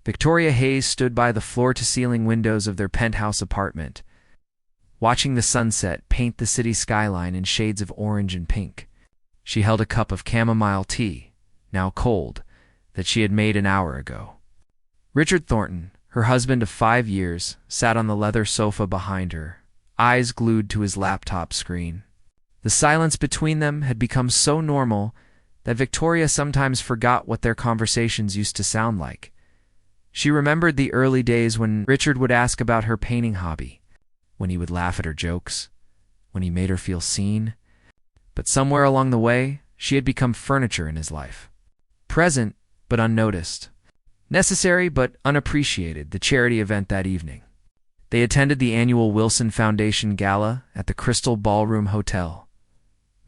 Victoria Hayes stood by the floor-to-ceiling windows of their penthouse apartment, watching the sunset paint the city skyline in shades of orange and pink. She held a cup of chamomile tea, now cold, that she had made an hour ago. Richard Thornton, her husband of 5 years, sat on the leather sofa behind her, eyes glued to his laptop screen. The silence between them had become so normal that Victoria sometimes forgot what their conversations used to sound like. She remembered the early days when Richard would ask about her painting hobby, when he would laugh at her jokes, when he made her feel seen. But somewhere along the way, she had become furniture in his life. Present, but unnoticed. Necessary, but unappreciated, the charity event that evening. They attended the annual Wilson Foundation Gala at the Crystal Ballroom Hotel.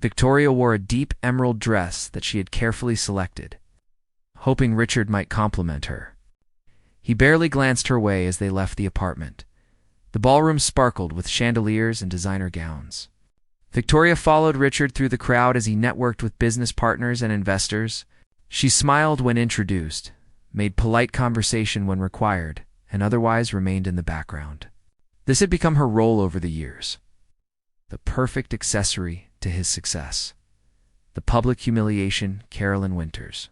Victoria wore a deep emerald dress that she had carefully selected, hoping Richard might compliment her. He barely glanced her way as they left the apartment. The ballroom sparkled with chandeliers and designer gowns. Victoria followed Richard through the crowd as he networked with business partners and investors. She smiled when introduced, made polite conversation when required, and otherwise remained in the background. This had become her role over the years. The perfect accessory to his success. The public humiliation, Carolyn Winters.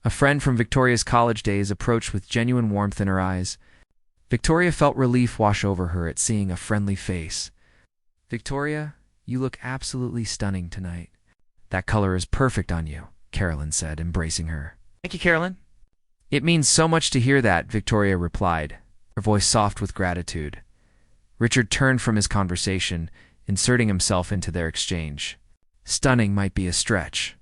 A friend from Victoria's college days approached with genuine warmth in her eyes. Victoria felt relief wash over her at seeing a friendly face. "Victoria, you look absolutely stunning tonight. That color is perfect on you," Carolyn said, embracing her. "Thank you, Carolyn." "It means so much to hear that," Victoria replied, her voice soft with gratitude. Richard turned from his conversation, inserting himself into their exchange. "Stunning might be a stretch.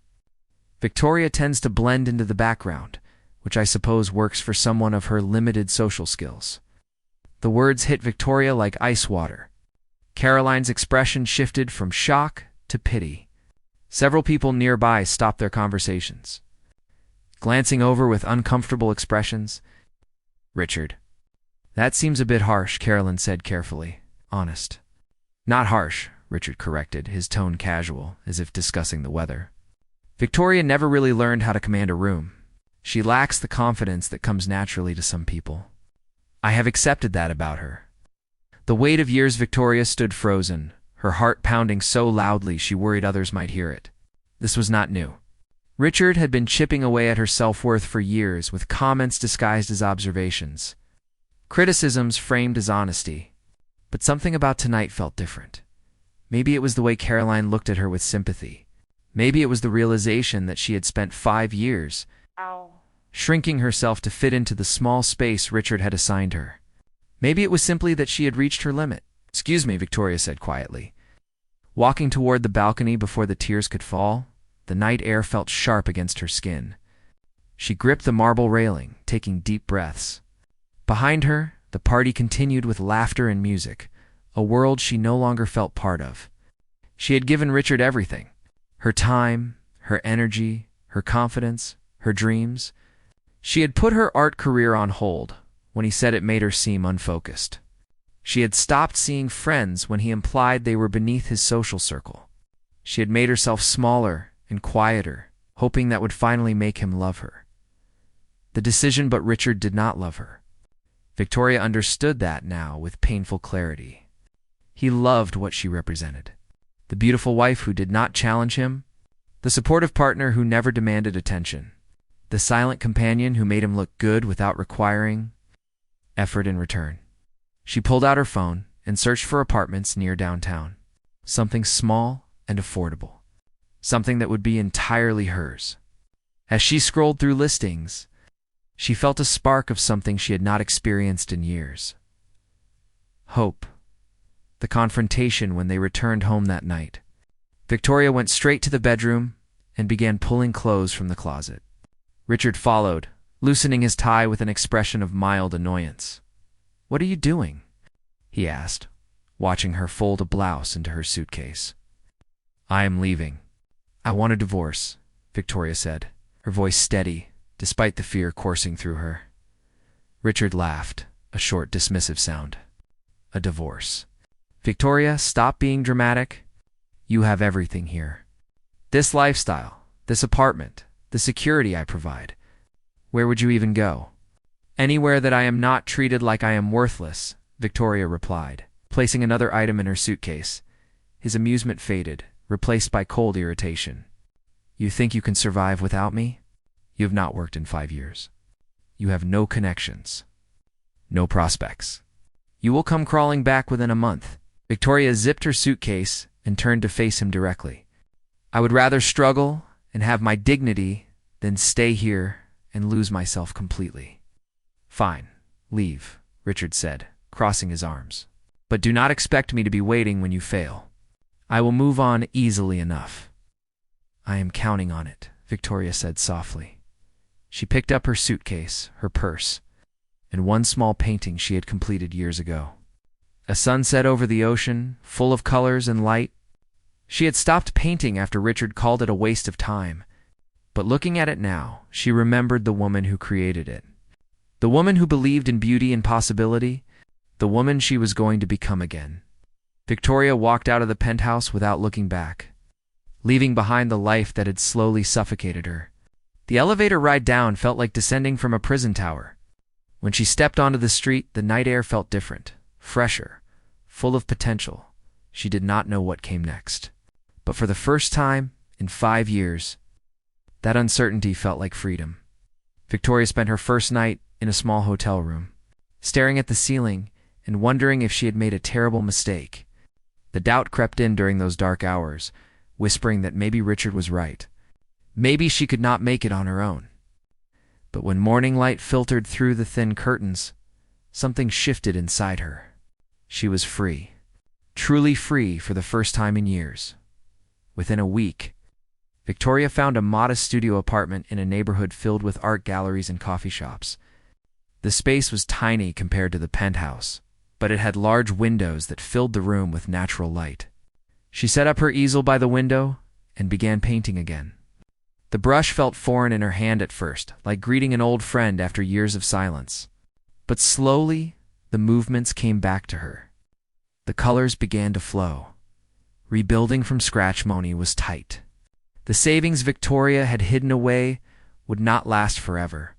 Victoria tends to blend into the background, which I suppose works for someone of her limited social skills." The words hit Victoria like ice water. Caroline's expression shifted from shock to pity. Several people nearby stopped their conversations, glancing over with uncomfortable expressions. "Richard, that seems a bit harsh," Carolyn said carefully. "Honest." "Not harsh," Richard corrected, his tone casual, as if discussing the weather. Victoria never really learned how to command a room. She lacks the confidence that comes naturally to some people. I have accepted that about her. The weight of years Victoria stood frozen, her heart pounding so loudly she worried others might hear it. This was not new. Richard had been chipping away at her self-worth for years, with comments disguised as observations, criticisms framed as honesty. But something about tonight felt different. Maybe it was the way Caroline looked at her with sympathy. Maybe it was the realization that she had spent 5 years shrinking herself to fit into the small space Richard had assigned her. Maybe it was simply that she had reached her limit. "Excuse me," Victoria said quietly. Walking toward the balcony before the tears could fall, the night air felt sharp against her skin. She gripped the marble railing, taking deep breaths. Behind her, the party continued with laughter and music, a world she no longer felt part of. She had given Richard everything. Her time, her energy, her confidence, her dreams. She had put her art career on hold when he said it made her seem unfocused. She had stopped seeing friends when he implied they were beneath his social circle. She had made herself smaller and quieter, hoping that would finally make him love her. The decision, but Richard did not love her. Victoria understood that now with painful clarity. He loved what she represented. The beautiful wife who did not challenge him, the supportive partner who never demanded attention, the silent companion who made him look good without requiring effort in return. She pulled out her phone and searched for apartments near downtown. Something small and affordable. Something that would be entirely hers. As she scrolled through listings, she felt a spark of something she had not experienced in years. Hope. The confrontation when they returned home that night. Victoria went straight to the bedroom and began pulling clothes from the closet. Richard followed, loosening his tie with an expression of mild annoyance. "What are you doing?" he asked, watching her fold a blouse into her suitcase. "I am leaving. I want a divorce," Victoria said, her voice steady, despite the fear coursing through her. Richard laughed, a short, dismissive sound. "A divorce. Victoria, stop being dramatic. You have everything here. This lifestyle, this apartment, the security I provide. Where would you even go?" Anywhere that I am not treated like I am worthless, Victoria replied, placing another item in her suitcase. His amusement faded, replaced by cold irritation. You think you can survive without me? You have not worked in 5 years. You have no connections. No prospects. You will come crawling back within a month. Victoria zipped her suitcase and turned to face him directly. I would rather struggle and have my dignity than stay here and lose myself completely. Fine, leave, Richard said, crossing his arms. But do not expect me to be waiting when you fail. I will move on easily enough. I am counting on it, Victoria said softly. She picked up her suitcase, her purse, and one small painting she had completed years ago. A sunset over the ocean, full of colors and light. She had stopped painting after Richard called it a waste of time, but looking at it now, she remembered the woman who created it. The woman who believed in beauty and possibility, the woman she was going to become again. Victoria walked out of the penthouse without looking back, leaving behind the life that had slowly suffocated her. The elevator ride down felt like descending from a prison tower. When she stepped onto the street, the night air felt different, fresher, full of potential. She did not know what came next. But for the first time in 5 years, that uncertainty felt like freedom. Victoria spent her first night in a small hotel room, staring at the ceiling and wondering if she had made a terrible mistake. The doubt crept in during those dark hours, whispering that maybe Richard was right. Maybe she could not make it on her own. But when morning light filtered through the thin curtains, something shifted inside her. She was free, truly free for the first time in years. Within a week, Victoria found a modest studio apartment in a neighborhood filled with art galleries and coffee shops. The space was tiny compared to the penthouse, but it had large windows that filled the room with natural light. She set up her easel by the window and began painting again. The brush felt foreign in her hand at first, like greeting an old friend after years of silence. But slowly, the movements came back to her. The colors began to flow. Rebuilding from scratch money was tight. The savings Victoria had hidden away would not last forever.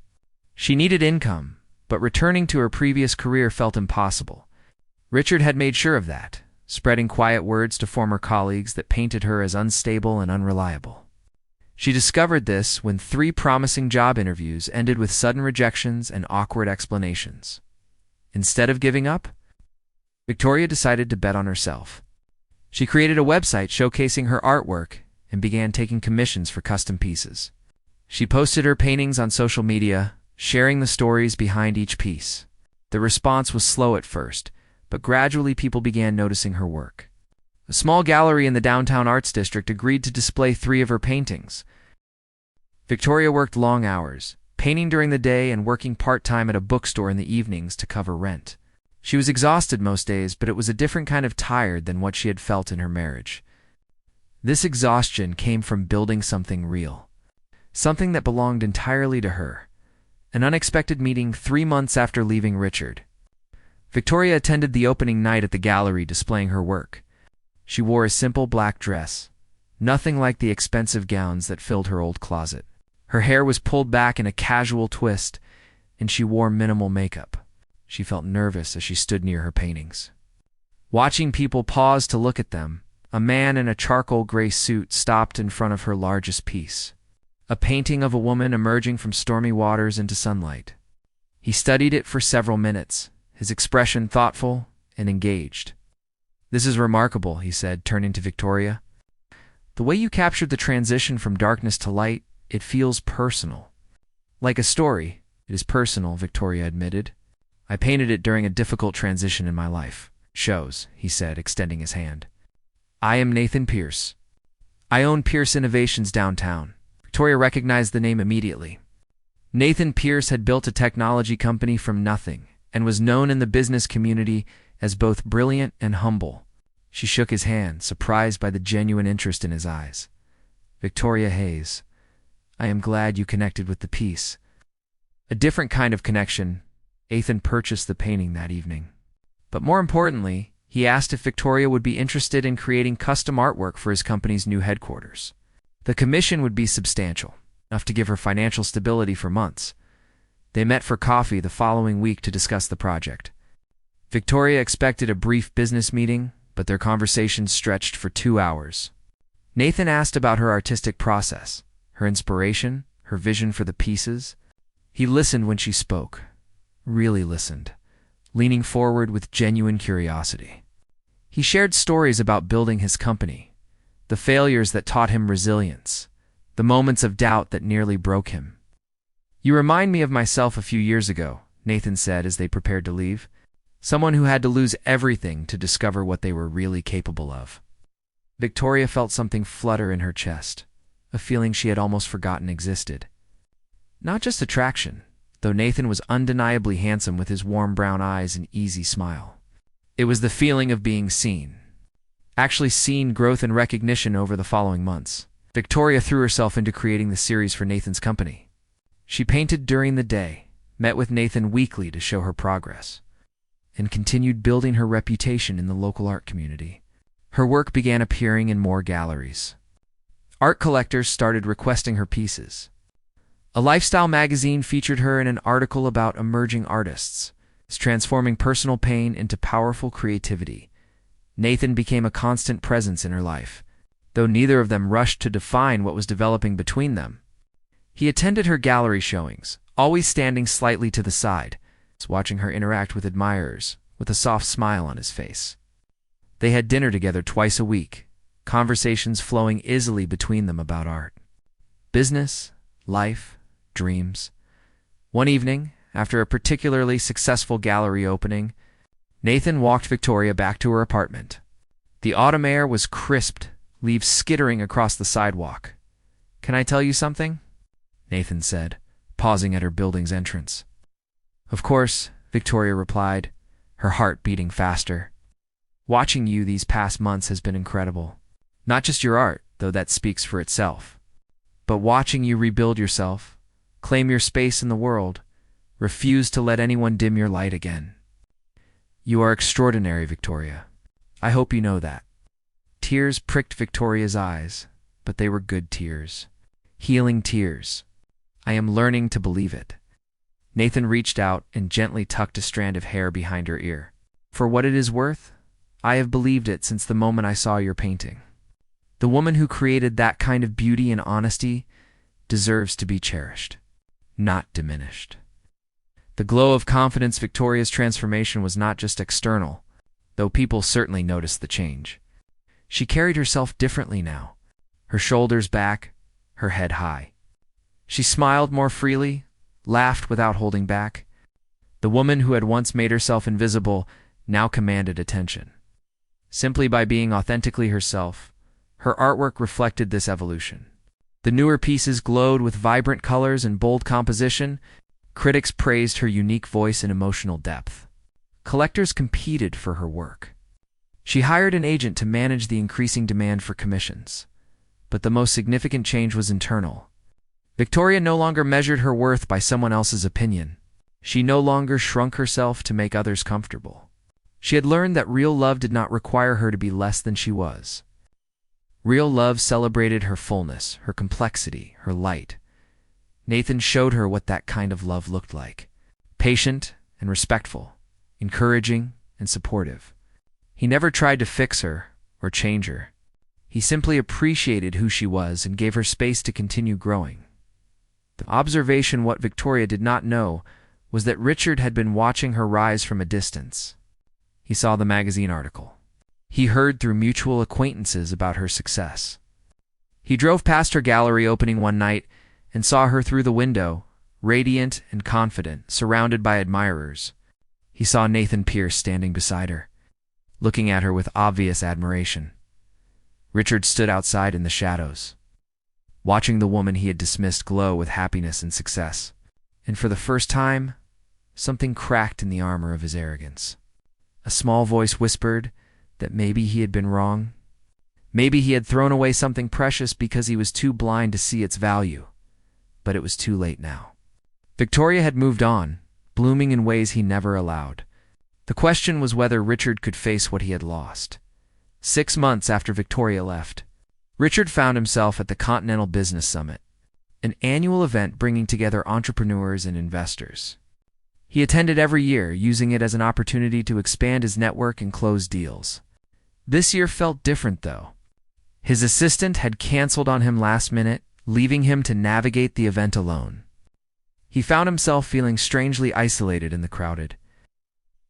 She needed income, but returning to her previous career felt impossible. Richard had made sure of that, spreading quiet words to former colleagues that painted her as unstable and unreliable. She discovered this when 3 promising job interviews ended with sudden rejections and awkward explanations. Instead of giving up, Victoria decided to bet on herself. She created a website showcasing her artwork and began taking commissions for custom pieces. She posted her paintings on social media, sharing the stories behind each piece. The response was slow at first, but gradually people began noticing her work. A small gallery in the downtown arts district agreed to display 3 of her paintings. Victoria worked long hours, painting during the day and working part-time at a bookstore in the evenings to cover rent. She was exhausted most days, but it was a different kind of tired than what she had felt in her marriage. This exhaustion came from building something real, something that belonged entirely to her. An unexpected meeting 3 months after leaving Richard. Victoria attended the opening night at the gallery displaying her work. She wore a simple black dress, nothing like the expensive gowns that filled her old closet. Her hair was pulled back in a casual twist, and she wore minimal makeup. She felt nervous as she stood near her paintings. Watching people pause to look at them, a man in a charcoal gray suit stopped in front of her largest piece, a painting of a woman emerging from stormy waters into sunlight. He studied it for several minutes, his expression thoughtful and engaged. "This is remarkable," he said, turning to Victoria. "The way you captured the transition from darkness to light, it feels personal." "Like a story, it is personal," Victoria admitted. "I painted it during a difficult transition in my life." "Shows," he said, extending his hand. "I am Nathan Pierce. I own Pierce Innovations downtown." Victoria recognized the name immediately. Nathan Pierce had built a technology company from nothing and was known in the business community as both brilliant and humble. She shook his hand, surprised by the genuine interest in his eyes. "Victoria Hayes, I am glad you connected with the piece." A different kind of connection. Nathan purchased the painting that evening. But more importantly, he asked if Victoria would be interested in creating custom artwork for his company's new headquarters. The commission would be substantial, enough to give her financial stability for months. They met for coffee the following week to discuss the project. Victoria expected a brief business meeting, but their conversation stretched for 2 hours. Nathan asked about her artistic process, her inspiration, her vision for the pieces. He listened when she spoke, really listened, leaning forward with genuine curiosity. He shared stories about building his company, the failures that taught him resilience, the moments of doubt that nearly broke him. "You remind me of myself a few years ago," Nathan said as they prepared to leave. "Someone who had to lose everything to discover what they were really capable of." Victoria felt something flutter in her chest, a feeling she had almost forgotten existed. Not just attraction, though Nathan was undeniably handsome with his warm brown eyes and easy smile. It was the feeling of being seen. Actually seen growth and recognition over the following months. Victoria threw herself into creating the series for Nathan's company. She painted during the day, met with Nathan weekly to show her progress, and continued building her reputation in the local art community. Her work began appearing in more galleries. Art collectors started requesting her pieces. A lifestyle magazine featured her in an article about emerging artists, transforming personal pain into powerful creativity. Nathan became a constant presence in her life, though neither of them rushed to define what was developing between them. He attended her gallery showings, always standing slightly to the side, watching her interact with admirers, with a soft smile on his face. They had dinner together twice a week, conversations flowing easily between them about art, business, life, dreams. One evening, after a particularly successful gallery opening, Nathan walked Victoria back to her apartment. The autumn air was crisped, leaves skittering across the sidewalk. "Can I tell you something?" Nathan said, pausing at her building's entrance. "Of course," Victoria replied, her heart beating faster. "Watching you these past months has been incredible. Not just your art, though that speaks for itself, but watching you rebuild yourself, claim your space in the world, refuse to let anyone dim your light again. You are extraordinary, Victoria. I hope you know that." Tears pricked Victoria's eyes, but they were good tears. Healing tears. "I am learning to believe it." Nathan reached out and gently tucked a strand of hair behind her ear. "For what it is worth, I have believed it since the moment I saw your painting. The woman who created that kind of beauty and honesty deserves to be cherished, not diminished." The glow of confidence Victoria's transformation was not just external, though people certainly noticed the change. She carried herself differently now, her shoulders back, her head high. She smiled more freely, laughed without holding back. The woman who had once made herself invisible now commanded attention. Simply by being authentically herself, her artwork reflected this evolution. The newer pieces glowed with vibrant colors and bold composition. Critics praised her unique voice and emotional depth. Collectors competed for her work. She hired an agent to manage the increasing demand for commissions. But the most significant change was internal. Victoria no longer measured her worth by someone else's opinion. She no longer shrunk herself to make others comfortable. She had learned that real love did not require her to be less than she was. Real love celebrated her fullness, her complexity, her light. Nathan showed her what that kind of love looked like. Patient and respectful, encouraging and supportive. He never tried to fix her or change her. He simply appreciated who she was and gave her space to continue growing. The observation what Victoria did not know was that Richard had been watching her rise from a distance. He saw the magazine article. He heard through mutual acquaintances about her success. He drove past her gallery opening one night and saw her through the window, radiant and confident, surrounded by admirers. He saw Nathan Pierce standing beside her, looking at her with obvious admiration. Richard stood outside in the shadows, watching the woman he had dismissed glow with happiness and success. And for the first time, something cracked in the armor of his arrogance. A small voice whispered that maybe he had been wrong. Maybe he had thrown away something precious because he was too blind to see its value. But it was too late now. Victoria had moved on, blooming in ways he never allowed. The question was whether Richard could face what he had lost. 6 months after Victoria left, Richard found himself at the Continental Business Summit. an annual event bringing together entrepreneurs and investors. He attended every year, using it as an opportunity to expand his network and close deals. This year felt different, though. His assistant had canceled on him last minute, leaving him to navigate the event alone. He found himself feeling strangely isolated in the crowded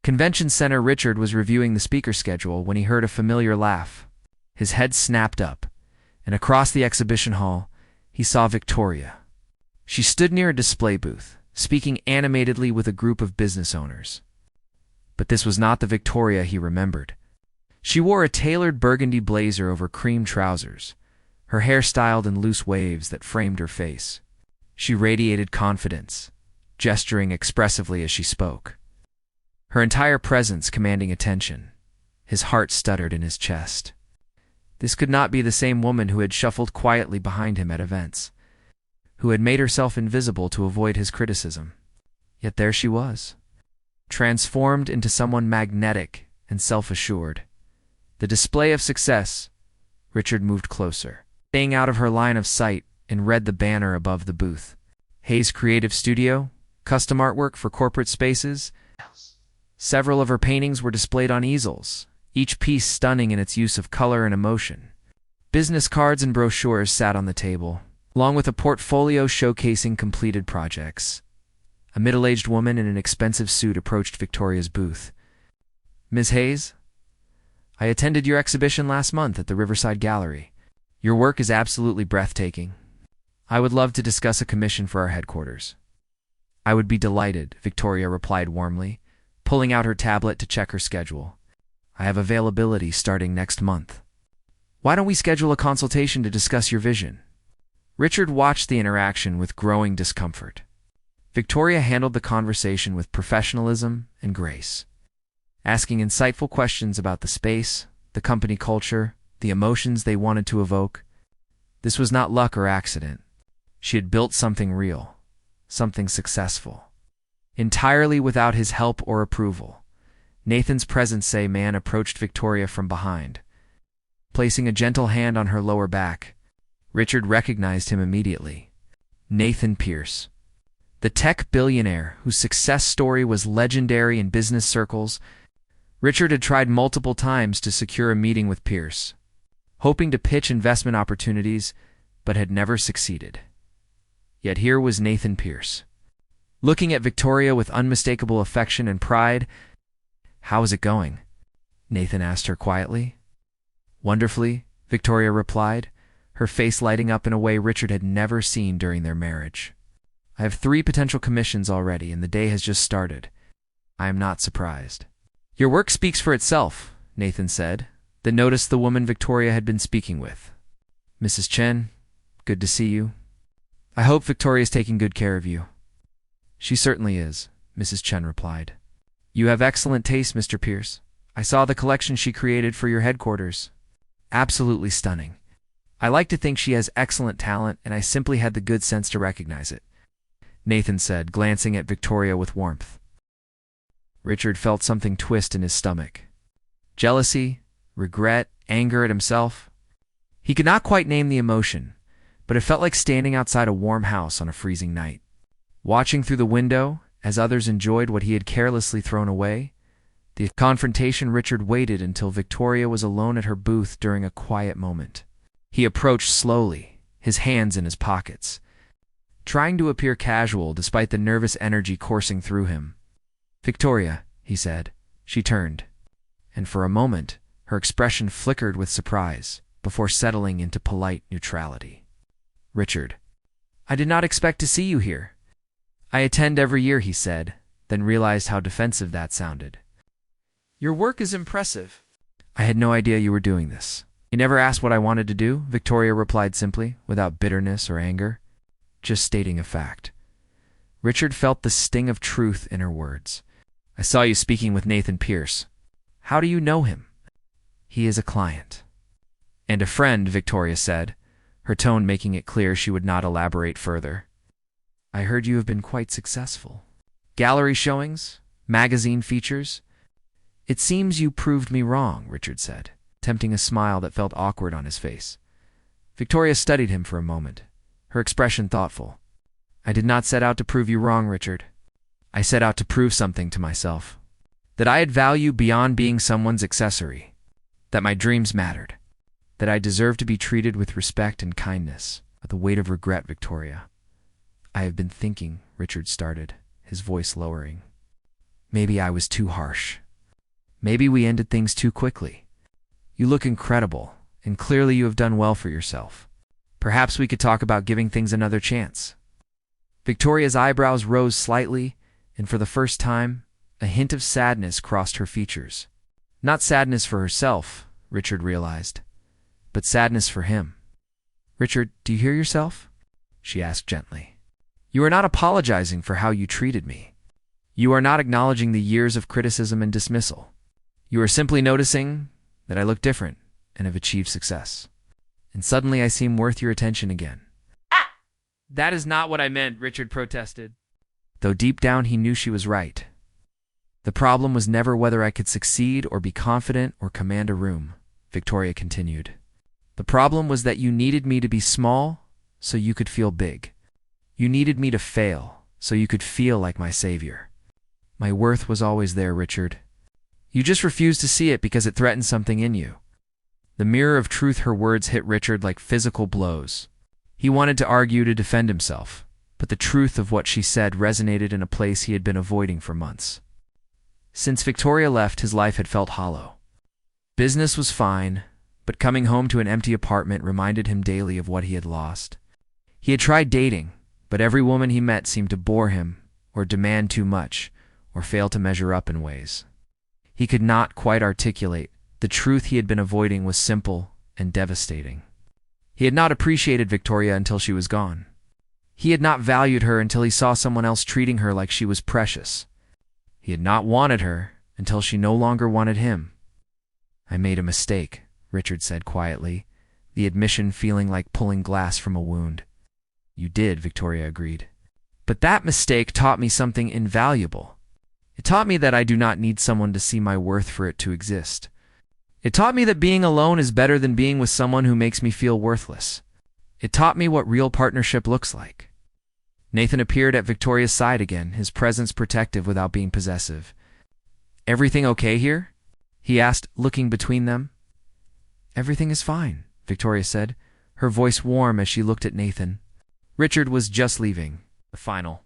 convention center. Richard was reviewing the speaker schedule when he heard a familiar laugh. His head snapped up, and across the exhibition hall, he saw Victoria. She stood near a display booth, speaking animatedly with a group of business owners. But this was not the Victoria he remembered. She wore a tailored burgundy blazer over cream trousers, her hair styled in loose waves that framed her face. She radiated confidence, gesturing expressively as she spoke, her entire presence commanding attention. His heart stuttered in his chest. This could not be the same woman who had shuffled quietly behind him at events, who had made herself invisible to avoid his criticism. Yet there she was, transformed into someone magnetic and self-assured. The display of success. Richard moved closer, staying out of her line of sight, and read the banner above the booth. Hayes Creative Studio, custom artwork for corporate spaces. Several of her paintings were displayed on easels, each piece stunning in its use of color and emotion. Business cards and brochures sat on the table, along with a portfolio showcasing completed projects. A middle-aged woman in an expensive suit approached Victoria's booth. "Ms. Hayes, I attended your exhibition last month at the Riverside Gallery. Your work is absolutely breathtaking. I would love to discuss a commission for our headquarters." "I would be delighted," Victoria replied warmly, pulling out her tablet to check her schedule. "I have availability starting next month. Why don't we schedule a consultation to discuss your vision?" Richard watched the interaction with growing discomfort. Victoria handled the conversation with professionalism and grace, asking insightful questions about the space, the company culture, the emotions they wanted to evoke. This was not luck or accident. She had built something real, something successful. Entirely without his help or approval, Nathan's presence-say man approached Victoria from behind. Placing a gentle hand on her lower back, Richard recognized him immediately. Nathan Pierce, the tech billionaire whose success story was legendary in business circles. Richard had tried multiple times to secure a meeting with Pierce, hoping to pitch investment opportunities, but had never succeeded. Yet here was Nathan Pierce, looking at Victoria with unmistakable affection and pride. "How is it going?" Nathan asked her quietly. "Wonderfully," Victoria replied, her face lighting up in a way Richard had never seen during their marriage. "I have 3 potential commissions already, and the day has just started. I am not surprised." "Your work speaks for itself," Nathan said, then noticed the woman Victoria had been speaking with. "Mrs. Chen, good to see you. I hope Victoria is taking good care of you." "She certainly is," Mrs. Chen replied. "You have excellent taste, Mr. Pierce. I saw the collection she created for your headquarters. Absolutely stunning. I like to think she has excellent talent, and I simply had the good sense to recognize it," Nathan said, glancing at Victoria with warmth. Richard felt something twist in his stomach. Jealousy, regret, anger at himself. He could not quite name the emotion, but it felt like standing outside a warm house on a freezing night, watching through the window as others enjoyed what he had carelessly thrown away. The confrontation. Richard waited until Victoria was alone at her booth during a quiet moment. He approached slowly, his hands in his pockets, trying to appear casual despite the nervous energy coursing through him. "Victoria," he said. She turned, and for a moment her expression flickered with surprise before settling into polite neutrality. "Richard, I did not expect to see you here." "I attend every year," he said, then realized how defensive that sounded. "Your work is impressive." "I had no idea you were doing this." "You never asked what I wanted to do," Victoria replied simply, without bitterness or anger, just stating a fact. Richard felt the sting of truth in her words. "I saw you speaking with Nathan Pierce. How do you know him?" "He is a client." "And a friend," Victoria said, her tone making it clear she would not elaborate further. "I heard you have been quite successful. Gallery showings, magazine features. It seems you proved me wrong," Richard said, attempting a smile that felt awkward on his face. Victoria studied him for a moment, her expression thoughtful. "I did not set out to prove you wrong, Richard. I set out to prove something to myself. That I had value beyond being someone's accessory. That my dreams mattered. That I deserved to be treated with respect and kindness." The weight of regret, Victoria. "I have been thinking," Richard started, his voice lowering. "Maybe I was too harsh. Maybe we ended things too quickly. You look incredible, and clearly you have done well for yourself. Perhaps we could talk about giving things another chance." Victoria's eyebrows rose slightly, and for the first time, a hint of sadness crossed her features. Not sadness for herself, Richard realized, but sadness for him. "Richard, do you hear yourself?" she asked gently. "You are not apologizing for how you treated me. You are not acknowledging the years of criticism and dismissal. You are simply noticing that I look different and have achieved success. And suddenly I seem worth your attention again." "That is not what I meant," Richard protested. Though deep down he knew she was right. "The problem was never whether I could succeed or be confident or command a room," Victoria continued. "The problem was that you needed me to be small so you could feel big. You needed me to fail so you could feel like my savior. My worth was always there, Richard. You just refused to see it because it threatened something in you." The mirror of truth, her words hit Richard like physical blows. He wanted to argue to defend himself, but the truth of what she said resonated in a place he had been avoiding for months. Since Victoria left, his life had felt hollow. Business was fine, but coming home to an empty apartment reminded him daily of what he had lost. He had tried dating, but every woman he met seemed to bore him, or demand too much, or fail to measure up in ways he could not quite articulate. The truth he had been avoiding was simple and devastating. He had not appreciated Victoria until she was gone. He had not valued her until he saw someone else treating her like she was precious. He had not wanted her until she no longer wanted him. "I made a mistake," Richard said quietly, the admission feeling like pulling glass from a wound. "You did," Victoria agreed. "But that mistake taught me something invaluable. It taught me that I do not need someone to see my worth for it to exist. It taught me that being alone is better than being with someone who makes me feel worthless. It taught me what real partnership looks like." Nathan appeared at Victoria's side again, his presence protective without being possessive. "Everything okay here?" he asked, looking between them. "Everything is fine," Victoria said, her voice warm as she looked at Nathan. Richard was just leaving, the final.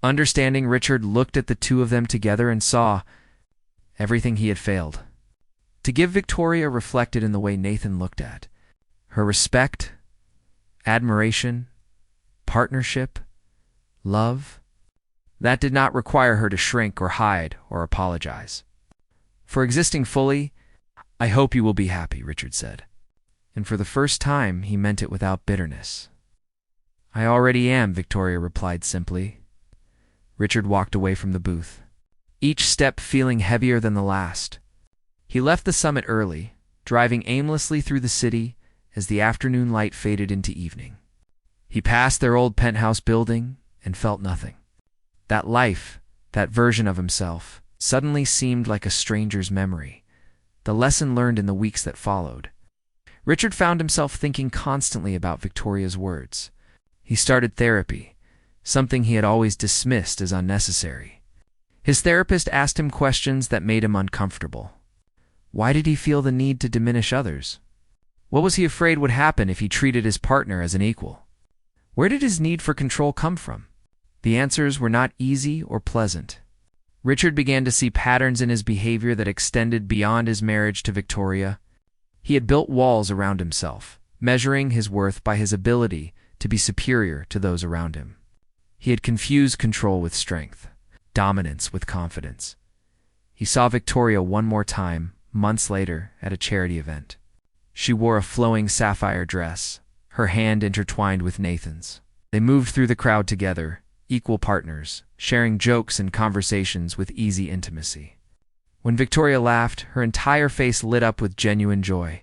Understanding, Richard looked at the two of them together and saw everything he had failed to give Victoria reflected in the way Nathan looked at her: respect, admiration, partnership, love. That did not require her to shrink or hide or apologize for existing fully. "I hope you will be happy," Richard said. And for the first time, he meant it without bitterness. "I already am," Victoria replied simply. Richard walked away from the booth, each step feeling heavier than the last. He left the summit early, driving aimlessly through the city as the afternoon light faded into evening. He passed their old penthouse building and felt nothing. That life, that version of himself, suddenly seemed like a stranger's memory, the lesson learned in the weeks that followed. Richard found himself thinking constantly about Victoria's words. He started therapy, something he had always dismissed as unnecessary. His therapist asked him questions that made him uncomfortable. Why did he feel the need to diminish others? What was he afraid would happen if he treated his partner as an equal? Where did his need for control come from? The answers were not easy or pleasant. Richard began to see patterns in his behavior that extended beyond his marriage to Victoria. He had built walls around himself, measuring his worth by his ability to be superior to those around him. He had confused control with strength, dominance with confidence. He saw Victoria one more time, months later, at a charity event. She wore a flowing sapphire dress, her hand intertwined with Nathan's. They moved through the crowd together, equal partners, sharing jokes and conversations with easy intimacy. When Victoria laughed, her entire face lit up with genuine joy.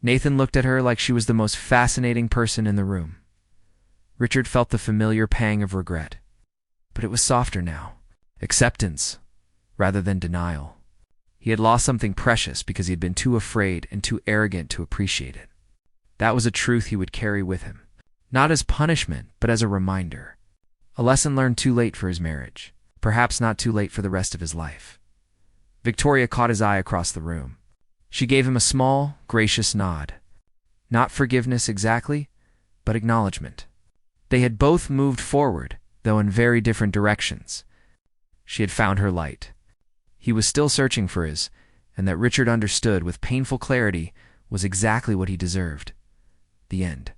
Nathan looked at her like she was the most fascinating person in the room. Richard felt the familiar pang of regret. But it was softer now. Acceptance, rather than denial. He had lost something precious because he had been too afraid and too arrogant to appreciate it. That was a truth he would carry with him, Not as punishment, but as a reminder. A lesson learned too late for his marriage. Perhaps not too late for the rest of his life. Victoria caught his eye across the room. She gave him a small, gracious nod. Not forgiveness exactly, but acknowledgement. They had both moved forward, though in very different directions. She had found her light. He was still searching for his, and that Richard understood with painful clarity was exactly what he deserved. The end.